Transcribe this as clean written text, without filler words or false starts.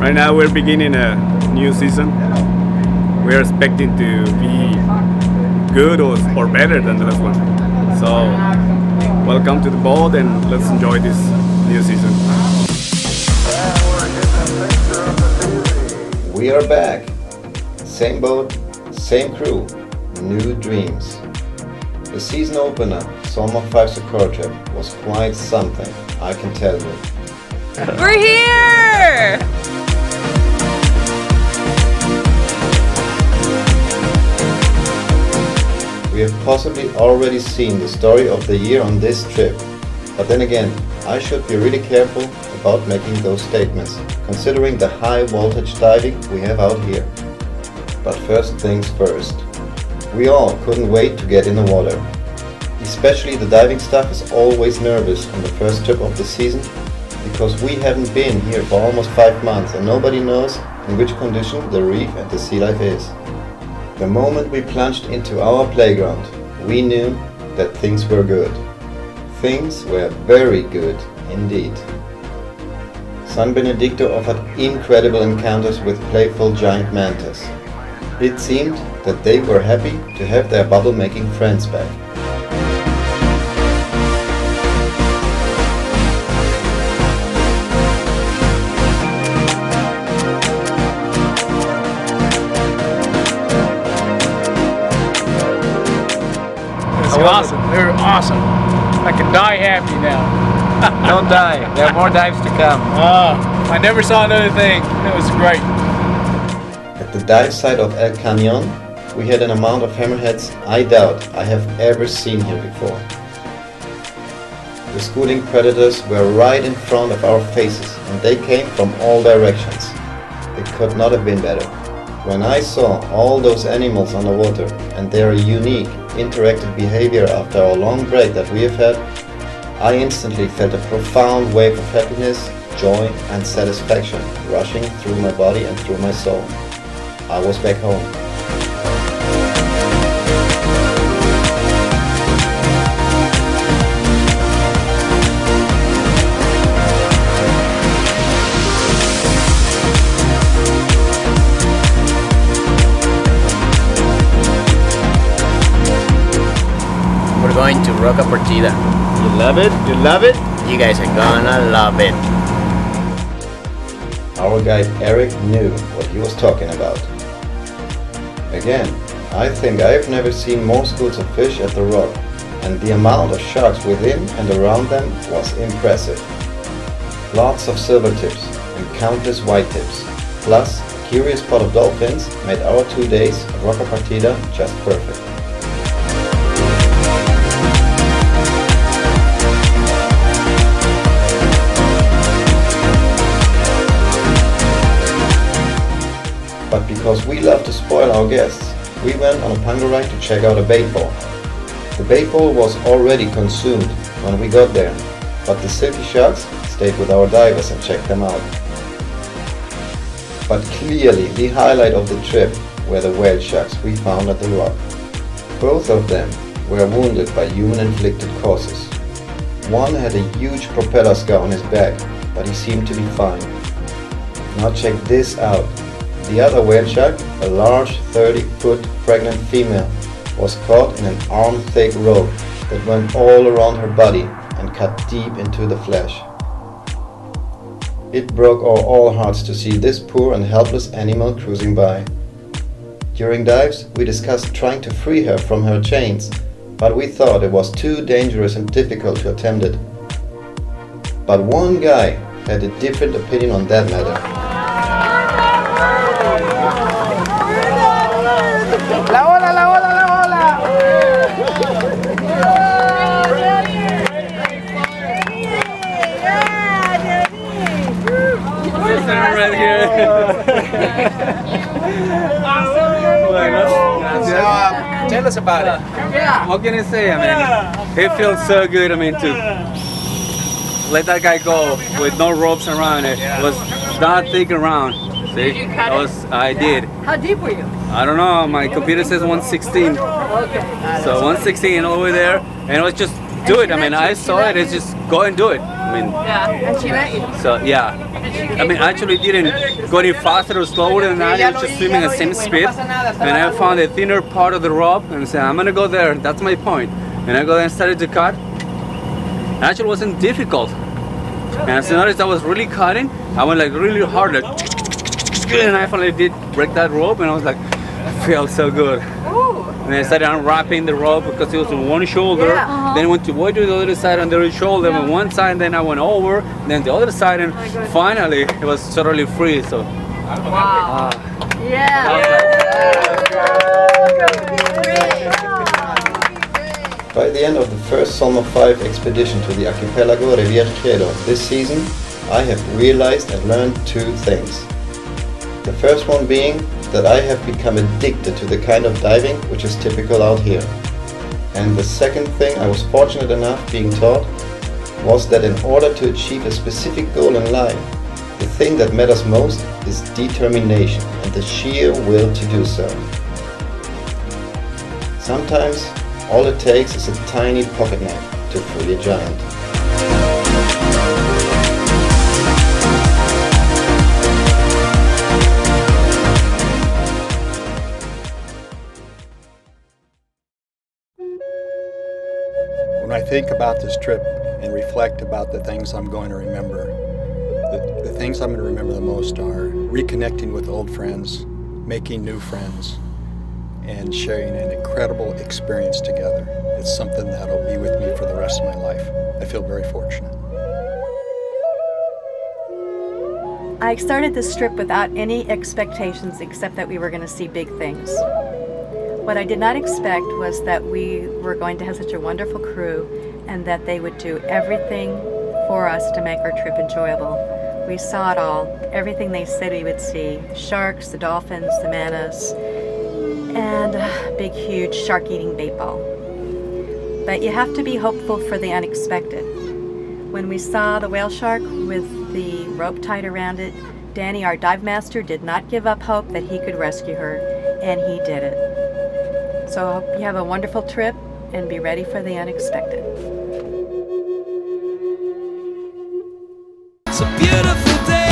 Right now we're beginning a new season. We're expecting to be good or better than the last one. So welcome to the boat and let's enjoy this new season. We are back. Same boat, same crew, new dreams. The season opener, Solmar 5 Socorro trip, was quite something, I can tell you. We're here! We have possibly already seen the story of the year on this trip. But then again, I should be really careful about making those statements, considering the high voltage diving we have out here. But first things first. We all couldn't wait to get in the water. Especially the diving staff is always nervous on the first trip of the season, because we haven't been here for almost 5 months and nobody knows in which condition the reef and the sea life is. The moment we plunged into our playground, we knew that things were good. Things were very good indeed. San Benedicto offered incredible encounters with playful giant mantas. It seemed that they were happy to have their bubble-making friends back. Awesome. They're awesome. I can die happy now. Don't die. There are more dives to come. I never saw another thing. It was great. At the dive site of El Cañón, we had an amount of hammerheads I doubt I have ever seen here before. The schooling predators were right in front of our faces and they came from all directions. It could not have been better. When I saw all those animals underwater and their unique interactive behavior after our long break that we have had, I instantly felt a profound wave of happiness, joy and satisfaction rushing through my body and through my soul. I was back home. We're going to Roca Partida. You love it? You love it? You guys are gonna love it. Our guide Eric knew what he was talking about. Again, I think I've never seen more schools of fish at the rock, and the amount of sharks within and around them was impressive. Lots of silver tips and countless white tips, plus a curious pot of dolphins made our 2 days at Roca Partida just perfect. But because we love to spoil our guests, we went on a pango ride to check out a bait ball. The bait ball was already consumed when we got there, but the silky sharks stayed with our divers and checked them out. But clearly the highlight of the trip were the whale sharks we found at the rock. Both of them were wounded by human-inflicted causes. One had a huge propeller scar on his back, but he seemed to be fine. Now check this out. The other whale shark, a large 30-foot pregnant female, was caught in an arm-thick rope that went all around her body and cut deep into the flesh. It broke our all hearts to see this poor and helpless animal cruising by. During dives, we discussed trying to free her from her chains, but we thought it was too dangerous and difficult to attempt it. But one guy had a different opinion on that matter. La ola, la ola, la ola! Right here. Tell us about it. What can I say? I mean, it feels so good. I mean, to let that guy go with no ropes around it. It was not thick around. See, that was I did. How deep were you? I don't know. My computer says 116. Okay. So 116 over there, and it was just do it. I mean, I saw it. It's just go and do it. I mean, Yeah. And she went? so yeah. I mean, actually didn't go any faster or slower than that. I was just swimming at the same speed. And I found a thinner part of the rope and said, I'm gonna go there. That's my point. And I go there and started to cut. It actually wasn't difficult. And as I noticed I was really cutting, I went like really hard, like, and I finally did break that rope, and I was like, I felt so good. Ooh. And I started unwrapping the rope because it was on one shoulder. Yeah. Then I went to way to the other side on the other shoulder, on one side, then I went over, then the other side, and finally it was totally free. So Wow. By the end of the first Solmar 5 expedition to the archipelago Riviera this season, I have realized and learned two things. The first one being that I have become addicted to the kind of diving which is typical out here. And the second thing I was fortunate enough being taught was that in order to achieve a specific goal in life, the thing that matters most is determination and the sheer will to do so. Sometimes all it takes is a tiny pocket knife to free a giant. When I think about this trip and reflect about the things I'm going to remember, the things I'm going to remember the most are reconnecting with old friends, making new friends, and sharing an incredible experience together. It's something that'll be with me for the rest of my life. I feel very fortunate. I started this trip without any expectations except that we were going to see big things. What I did not expect was that we were going to have such a wonderful crew and that they would do everything for us to make our trip enjoyable. We saw it all, everything they said we would see. Sharks, the dolphins, the mantas, and a big huge shark-eating bait ball. But you have to be hopeful for the unexpected. When we saw the whale shark with the rope tied around it, Dani, our dive master, did not give up hope that he could rescue her, and he did it. So I hope you have a wonderful trip and be ready for the unexpected. It's a beautiful day.